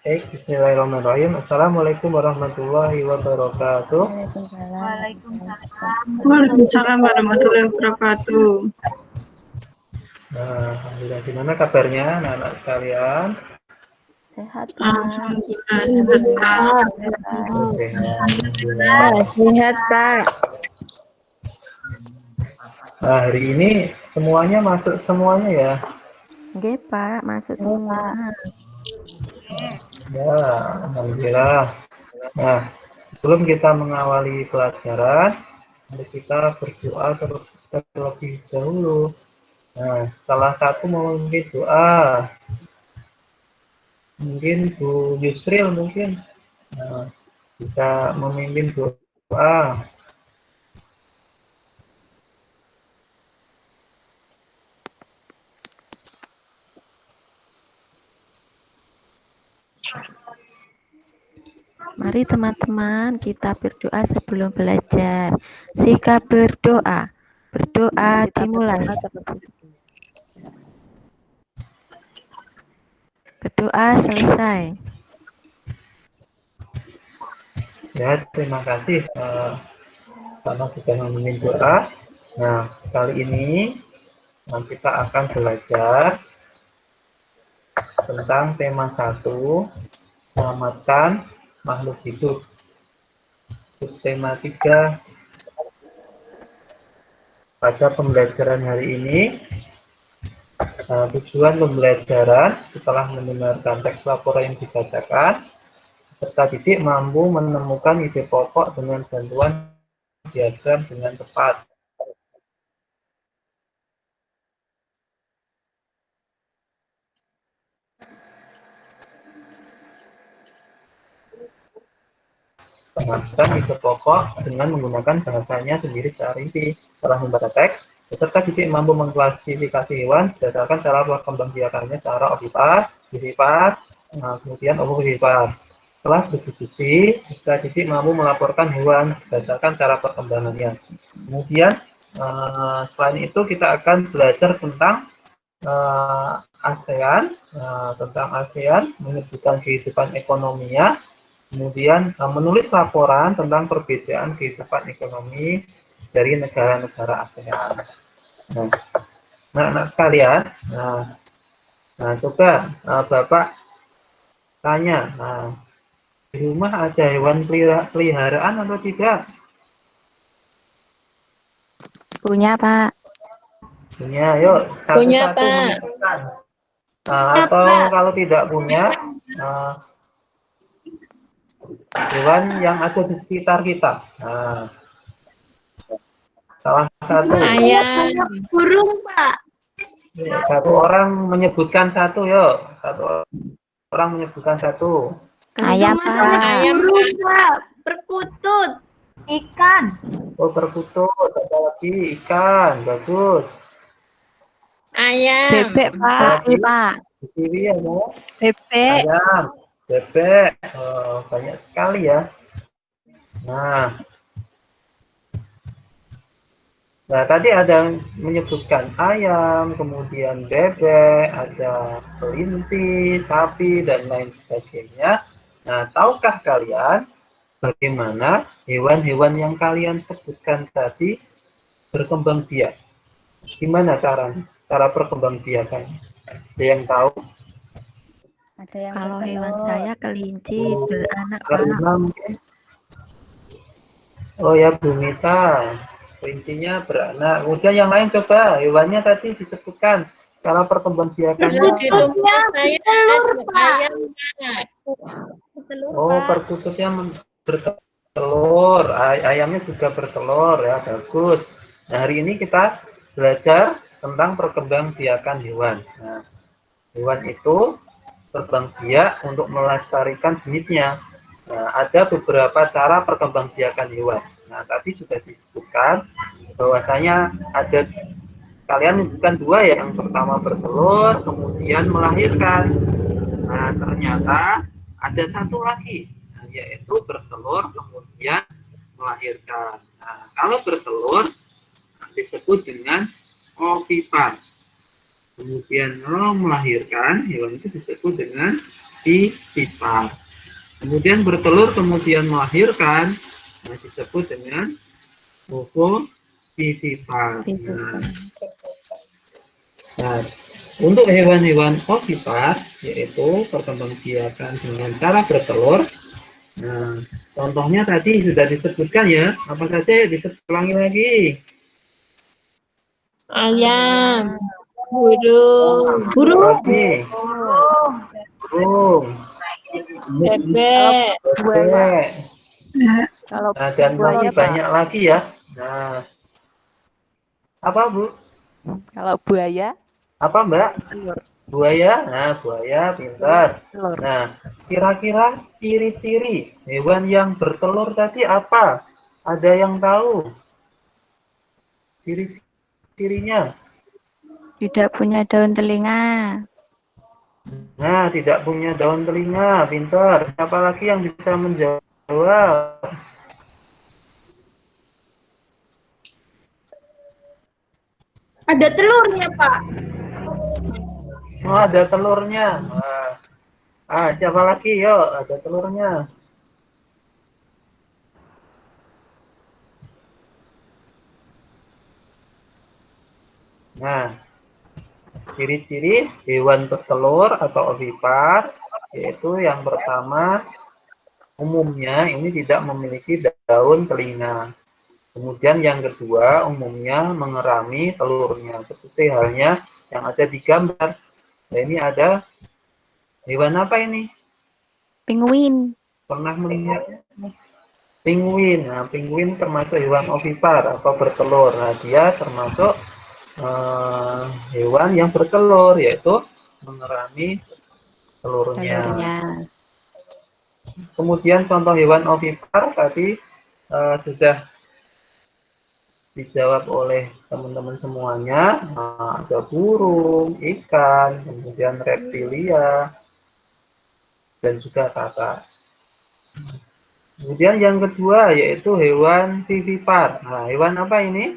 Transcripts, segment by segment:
Bismillahirrahmanirrahim. Assalamualaikum warahmatullahi wabarakatuh. Waalaikumsalam. Waalaikumsalam warahmatullahi wabarakatuh. Nah, alhamdulillah, gimana kabarnya anak-anak sekalian? Sehat, Pak. Alhamdulillah sehat, Pak. Sehat, Pak. Nah, hari ini semuanya masuk semuanya ya? Nggih, Pak, masuk semua. Ya, alhamdulillah. Nah, sebelum kita mengawali pelajaran, mari kita berdoa terlebih dahulu. Nah, salah satu memimpin doa, mungkin Bu Yusril mungkin bisa memimpin doa. Mari teman-teman kita berdoa sebelum belajar. Sikap berdoa. Berdoa dimulai. Berdoa selesai. Ya, terima kasih karena sudah memimpin doa. Nah, kali ini kita akan belajar tentang tema 1, selamatkan makhluk hidup. Tema 3, pada pembelajaran hari ini, tujuan pembelajaran setelah mendengarkan teks laporan yang dibacakan, peserta didik mampu menemukan ide pokok dengan bantuan diagram dengan tepat. Mengajarkan ide pokok dengan menggunakan bahasanya sendiri secara rinci. Setelah membaca teks, peserta didik mampu mengklasifikasi hewan berdasarkan cara perkembangbiakannya secara ovipas, vivipas, kemudian ovovivipar. Setelah berdiskusi, peserta didik mampu melaporkan hewan berdasarkan cara perkembangannya. Kemudian, selain itu kita akan belajar tentang ASEAN, menyebutkan kehidupan ekonominya, kemudian menulis laporan tentang perbedaan kehidupan ekonomi dari negara-negara ASEAN. Nah, anak sekalian, coba Bapak tanya, di rumah ada hewan peliharaan atau tidak? Punya, Pak. Punya, yuk satu-satu menunjukkan. Atau kalau tidak punya, hewan yang ada di sekitar kita. Salah satu. Ayam. Burung, Pak. Satu orang menyebutkan satu, yuk. Satu orang menyebutkan satu. Ayam, Pak. Ayam, Pak. Perkutut. Ikan. Oh, perkutut. Ada lagi ikan. Bagus. Ayam. Bebek, Pak. Pak. Kiwi ya, Bu? Bebek. Ayam. Bebek. Banyak sekali ya. Nah, tadi ada yang menyebutkan ayam, kemudian bebek, ada kelinci, sapi, dan lain sebagainya. Nah, tahukah kalian bagaimana hewan-hewan yang kalian sebutkan tadi berkembang biak? Gimana cara perkembang biakannya? Ada yang tahu? Kalau hewan saya kelinci beranak, Pak. Mungkin? Oh ya, Bu Mita. Kelincinya beranak. Kemudian yang lain coba, hewannya tadi disebutkan cara perkembangbiakannya. Perkututnya telur, Pak. Oh, perkututnya bertelur. Ayamnya juga bertelur ya, bagus. Nah, hari ini kita belajar tentang perkembangbiakan hewan. Nah, hewan itu berkembang biak untuk melestarikan jenisnya. Nah, ada beberapa cara perkembangbiakan hewan. Nah, tadi sudah disebutkan bahwasanya ada, kalian menyebutkan dua ya, yang pertama bertelur, kemudian melahirkan. Nah, ternyata ada satu lagi, yaitu bertelur kemudian melahirkan. Nah, kalau bertelur disebut dengan ovipar. Kemudian kalau melahirkan, hewan itu disebut dengan ovipar. Kemudian bertelur, kemudian melahirkan, nah, disebut dengan ovovivipar. Nah, untuk hewan-hewan ovipar, yaitu perkembangbiakan dengan cara bertelur. Nah, contohnya tadi sudah disebutkan ya. Apa saja? Ulangi lagi. Ayam. Burung. Lagi. Burung. Bebek. Bebek. Kalau Nah, dan buaya, masih Pak. banyak lagi ya. Nah, apa Bu? Kalau buaya, Apa Mbak? Buaya. Nah, buaya pintar. telur. Nah, kira-kira ciri-ciri hewan yang bertelur tadi apa? Ada yang tahu? Ciri-cirinya? Tidak punya daun telinga. Nah, tidak punya daun telinga, pintar. Siapa lagi yang bisa menjawab? Ada telurnya, Pak. Oh, ada telurnya. Nah, siapa lagi? Yuk, ada telurnya. Nah, ciri-ciri hewan bertelur atau ovipar, yaitu yang pertama, umumnya ini tidak memiliki daun telinga. Kemudian yang kedua, umumnya mengerami telurnya. Seperti halnya yang ada di gambar. Nah, ini ada hewan apa ini? Penguin. Pernah melihatnya? Penguin. Nah, penguin termasuk hewan ovipar atau bertelur. Nah, dia termasuk hewan yang bertelur, yaitu mengerami telurnya. Kemudian contoh hewan ovipar tadi sudah dijawab oleh teman-teman semuanya. Nah, ada burung, ikan, kemudian reptilia, dan juga kakak. Kemudian yang kedua yaitu hewan vivipar. Nah, hewan apa ini?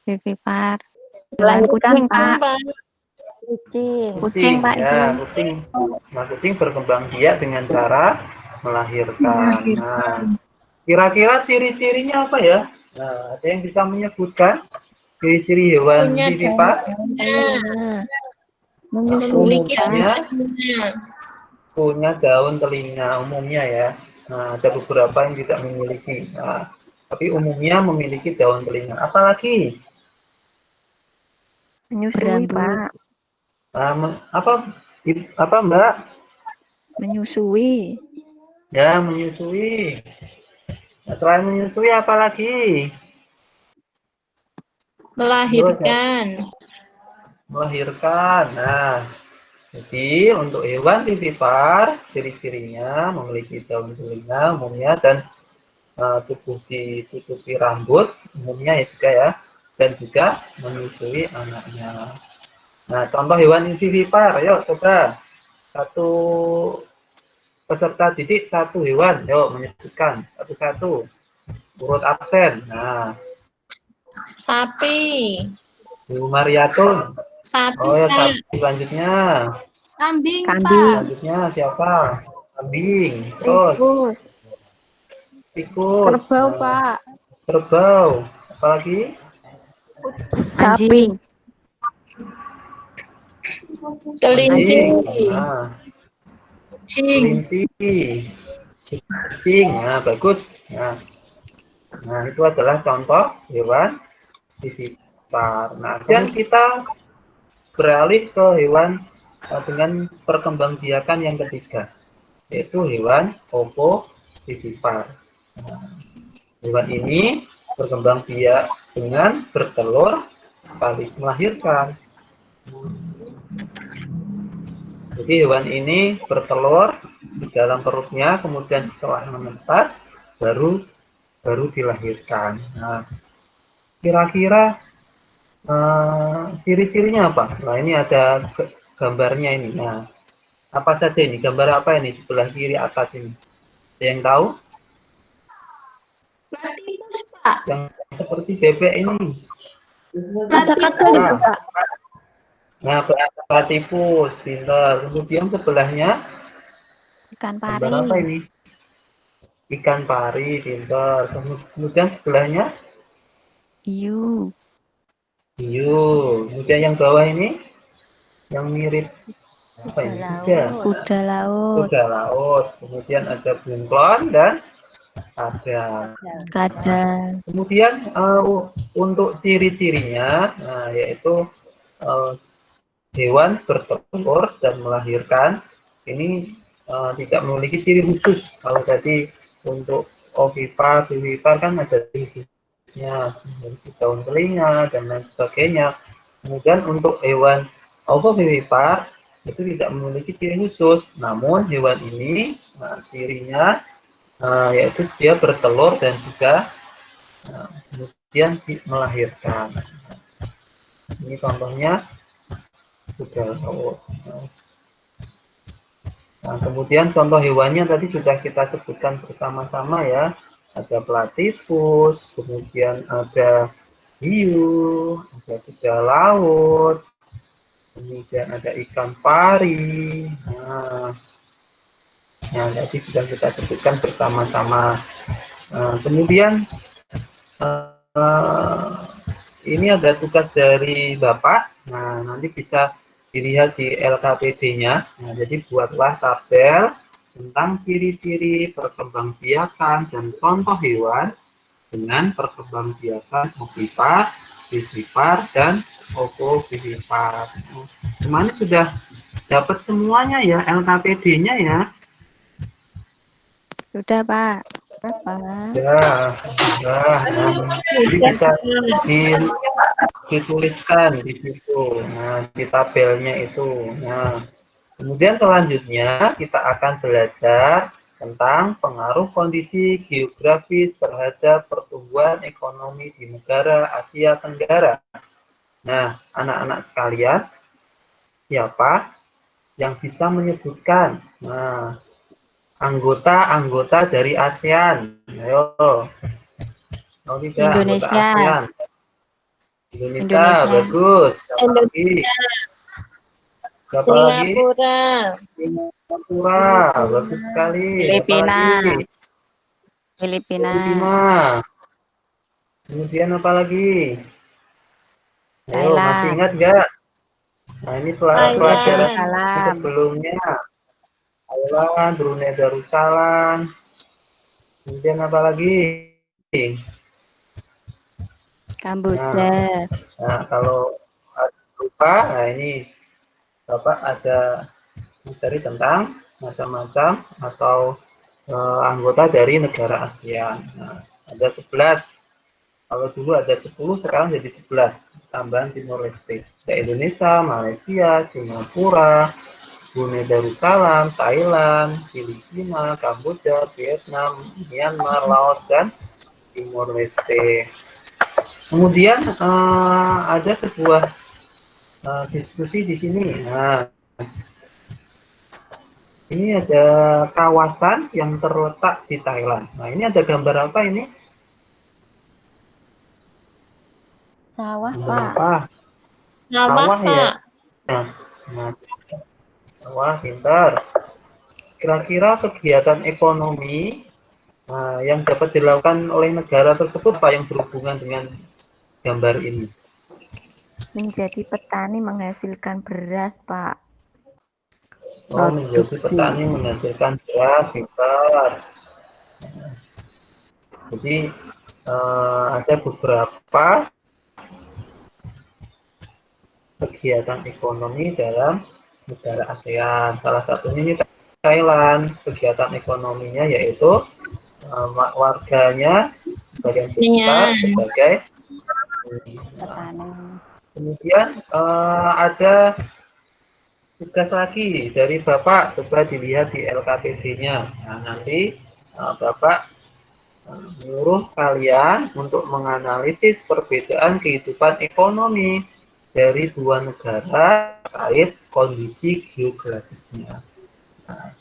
Vivipar. Hewan kucing, Pak. Kucing, Pak, Ya, itu. kucing. Nah, kucing berkembang biak dengan cara melahirkan. Nah, kira-kira ciri-cirinya apa ya? Nah, ada yang bisa menyebutkan ciri-ciri hewan Punya vivipar? Menyusui, Umumnya punya daun telinga, umumnya ya. Nah, ada beberapa yang tidak memiliki. Nah, tapi umumnya memiliki daun telinga. Apalagi? Menyusui, Pak. Apa Mbak? Menyusui. Ya, menyusui. Nah, selain menyusui apa lagi? melahirkan. Melahirkan. Nah, jadi untuk hewan vivipar, ciri-cirinya memiliki daun telinga umumnya dan tubuh ditutupi rambut umumnya ya juga ya, dan juga menyusui anaknya. Nah, contoh hewan vivipar, yuk coba satu peserta didik satu hewan, yuk menyebutkan satu-satu urut absen. Nah, Sapi. Bu Mariatun. Sapi, Oh ya, Pak. selanjutnya. Kambing, Kambing. Selanjutnya siapa? Kambing. Terus Tikus. tikus. Kerbau, Nah, Pak. kerbau. Apalagi? Anjing. Kelinci. Nah, kelinci. Kucing. Nah, bagus. Nah, itu adalah contoh hewan vivipar. Nah, dan kita beralih ke hewan dengan perkembangbiakan yang ketiga, yaitu hewan ovovivipar. Nah, hewan ini berkembang biak dengan bertelur sekaligus melahirkan. Jadi hewan ini bertelur di dalam perutnya, kemudian setelah menetas baru dilahirkan. Nah, kira-kira ciri-cirinya apa? Nah, ini ada gambarnya ini. Nah, apa saja ini? Gambar apa ini sebelah kiri atas ini? Ada yang tahu? Platypus, Pak. Yang seperti bebek ini. Platypus, Pak. Nah, platypus, pintar. Kemudian sebelahnya, Ikan gambar pari. apa ini? Ikan pari, pintar. Kemudian sebelahnya, Hiu. hiu. Kemudian yang bawah ini, yang mirip apa Kuda ini? Kuda. laut. Kuda laut. Kuda laut. Kemudian ada bunglon dan ada. Nah, Kadal. kemudian untuk ciri-cirinya, nah, yaitu eh, hewan bertelur dan melahirkan ini tidak memiliki ciri khusus. Kalau tadi untuk ovipar, vivipar kan ada ciri khususnya, memiliki daun telinga dan lain sebagainya. Kemudian untuk hewan ovovivipar itu tidak memiliki ciri khusus. Namun hewan ini cirinya yaitu dia bertelur dan juga kemudian melahirkan. Ini contohnya kuda laut. Nah, kemudian contoh hewannya tadi sudah kita sebutkan bersama-sama ya. Ada platypus, kemudian ada hiu, ada kuda laut, kemudian ada ikan pari. Nah, tadi sudah kita sebutkan bersama-sama. Kemudian ini ada tugas dari Bapak. Nah, nanti bisa dilihat di LKPD-nya. Nah, jadi buatlah tabel tentang ciri-ciri perkembangbiakan dan contoh hewan dengan perkembangbiakan ovipar, vivipar, dan ovovivipar. Kemarin sudah dapat semuanya ya LKPD-nya ya. Sudah, Pak. Apa? Ya, sudah. Nah, jadi bisa dituliskan di situ. Nah, di tabelnya itu. Nah, kemudian selanjutnya kita akan belajar tentang pengaruh kondisi geografis terhadap pertumbuhan ekonomi di negara Asia Tenggara. Nah, anak-anak sekalian, siapa yang bisa menyebutkan anggota-anggota dari ASEAN? Ayo, mau tidak anggota Indonesia. ASEAN? Indonesia, Indonesia. bagus. Siapa lagi? Siapa lagi? Singapura. Singapura, bagus sekali. Siapa Filipina. lagi? Filipina. Filipina. Kemudian apa lagi? Ayo, masih Thailand. ingat nggak? Nah, ini Brunei pelajaran Thailand. Darussalam. sebelumnya. Thailand, Brunei Darussalam. Kemudian apa lagi? Kamboja. Nah, kalau lupa, nah ini Bapak ada materi tentang macam-macam atau anggota dari negara ASEAN. Nah, ada 11. Kalau dulu ada 10, sekarang jadi 11. Tambahan Timor Leste. Ada Indonesia, Malaysia, Singapura, Brunei Darussalam, Thailand, Filipina, Kamboja, Vietnam, Myanmar, Laos, dan Timor Leste. Kemudian ada sebuah diskusi di sini. Nah, ini ada kawasan yang terletak di Thailand. Nah, ini ada gambar apa ini? Sawah, Gambar Pak. apa? Sawah, Sawah ya. Pak. Nah, sawah pintar. Kira-kira kegiatan ekonomi yang dapat dilakukan oleh negara tersebut apa yang berhubungan dengan gambar ini? Menjadi petani menghasilkan beras, Pak. Oh, menjadi petani menghasilkan beras, pintar. Jadi ada beberapa kegiatan ekonomi dalam negara ASEAN. Salah satunya ini Thailand. Kegiatan ekonominya yaitu warganya sebagian besar sebagai Petani. kemudian ada tugas lagi dari Bapak, coba dilihat di LKPD-nya. Nah, nanti Bapak menyuruh kalian untuk menganalisis perbedaan kehidupan ekonomi dari dua negara terkait kondisi geografisnya. Nah,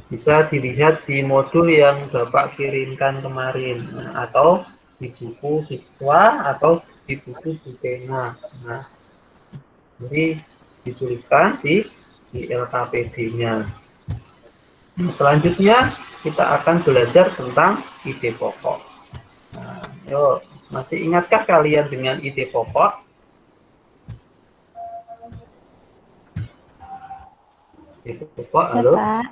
bisa dilihat di modul yang Bapak kirimkan kemarin, atau di buku siswa atau di buku Bukena. Nah, Jadi dituliskan di LKPD-nya. Selanjutnya kita akan belajar tentang ide pokok. Nah, yuk, masih ingatkah kalian dengan ide pokok? Ide pokok, halo? Pak,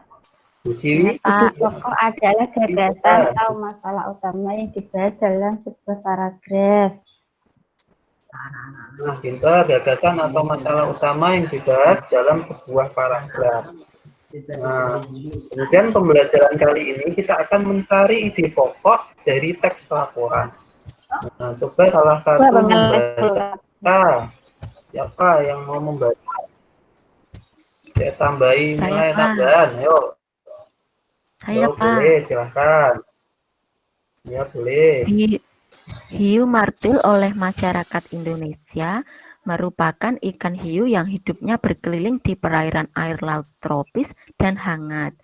Bu Siwi? Pak. ide pokok adalah gagasan atau masalah utama yang dibahas dalam sebuah paragraf. Nah, pintar, gagasan atau masalah utama yang dibahas dalam sebuah paragraf. Nah, kemudian pembelajaran kali ini kita akan mencari ide pokok dari teks laporan. Nah, coba salah satu membaca. Siapa yang mau membaca? Saya tambahin nilai tambahan, ayo. Saya, Yo, Pak. boleh, silahkan. Ya, boleh. Hiu martil oleh masyarakat Indonesia merupakan ikan hiu yang hidupnya berkeliling di perairan air laut tropis dan hangat.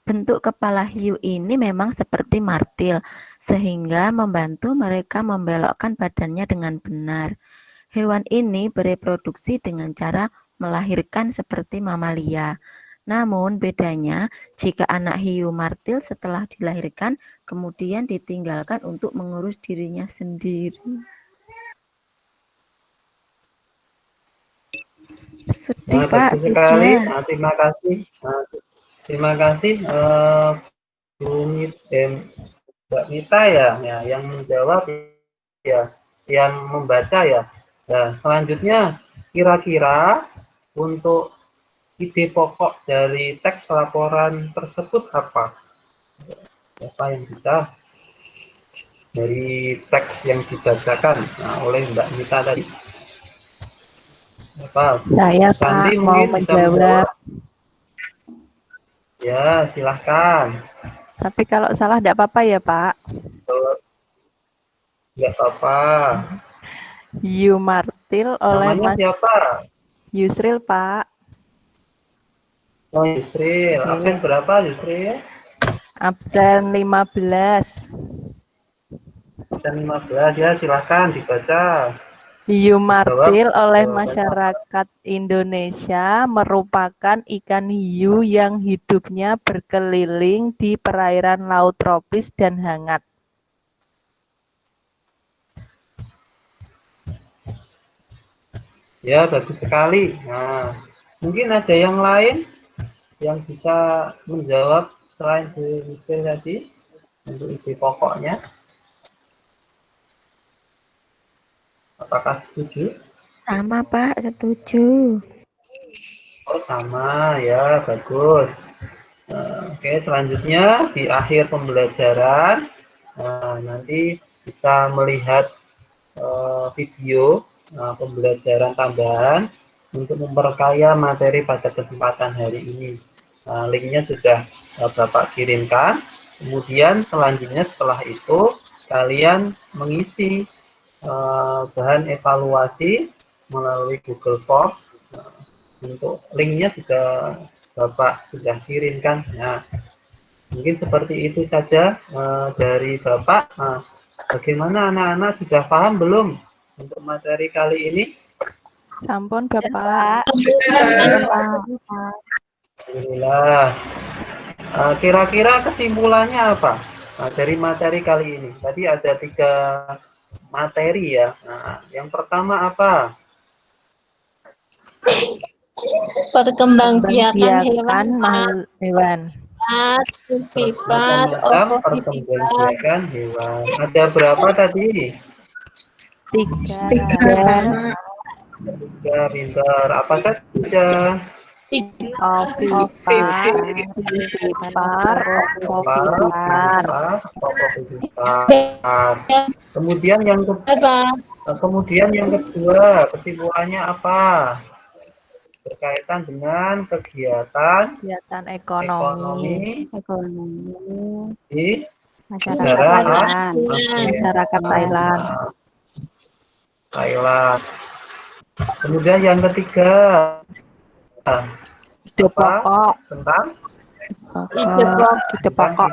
Bentuk kepala hiu ini memang seperti martil, sehingga membantu mereka membelokkan badannya dengan benar. Hewan ini bereproduksi dengan cara melahirkan seperti mamalia. Namun bedanya, jika anak hiu martil setelah dilahirkan, kemudian ditinggalkan untuk mengurus dirinya sendiri. Sedih, Nah, Pak. bagus sekali. Sudah. Nah, terima kasih. Nah, terima kasih, Bu Mbak Mita ya, yang menjawab ya, yang membaca ya. Nah, selanjutnya kira-kira untuk ide pokok dari teks laporan tersebut apa? Apa yang bisa dari teks yang dibacakan oleh Mbak Mita tadi? Apa? Saya, Santi Pak, mau mungkin bisa menjawab. Ya, silahkan. Tapi kalau salah tidak apa-apa ya, Pak. Nggak apa-apa. Hiu martil oleh Namanya Mas siapa? Yusril, Pak. Oh, Yusril. Oke. Absen berapa, Yusril? Absen 15. Absen 15 ya, silahkan dibaca. Hiu martil oleh jawabannya. masyarakat Indonesia merupakan ikan hiu yang hidupnya berkeliling di perairan laut tropis dan hangat. Ya, bagus sekali. Nah, mungkin ada yang lain yang bisa menjawab selain Bu Yusril tadi untuk ide pokoknya. Apakah setuju? Sama, Pak. Setuju. Oh, sama ya, bagus. Oke, selanjutnya di akhir pembelajaran nanti bisa melihat video pembelajaran tambahan untuk memperkaya materi pada kesempatan hari ini. Linknya sudah Bapak kirimkan. Kemudian selanjutnya setelah itu kalian mengisi bahan evaluasi melalui Google Form. Untuk linknya juga Bapak sudah kirimkan. Nah, mungkin seperti itu saja dari Bapak. Bagaimana anak-anak sudah paham belum untuk materi kali ini? Sampun, Bapak. Alhamdulillah. Kira-kira kesimpulannya apa dari materi kali ini? Tadi ada 3 materi ya. Nah, yang pertama apa? Perkembangbiakan hewan, hewan. sifat, Perkembangbiakan hewan. Ada berapa tadi? 3. 3, pintar. Apa saja? Kemudian yang kedua, kesimpulannya apa? Berkaitan dengan kegiatan ekonomi di masyarakat Thailand. Kemudian yang ketiga, ide pokok tentang ide pokok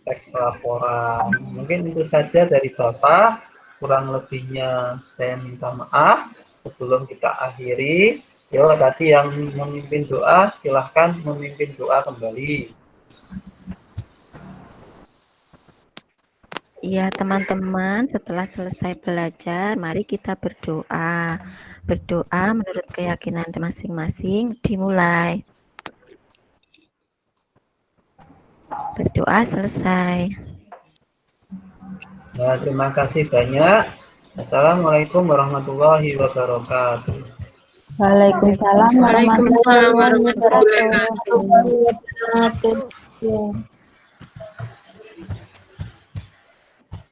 teks laporan. Mungkin itu saja dari Bapak. kurang lebihnya saya minta maaf. Sebelum kita akhiri, yuk tadi yang memimpin doa silahkan memimpin doa kembali. Iya, teman-teman, setelah selesai belajar, mari kita berdoa. Berdoa menurut keyakinan masing-masing, dimulai. Berdoa selesai. Nah, terima kasih banyak. Assalamualaikum warahmatullahi wabarakatuh. Waalaikumsalam Waalaikumsalam warahmatullahi warahmatullahi wabarakatuh. wabarakatuh.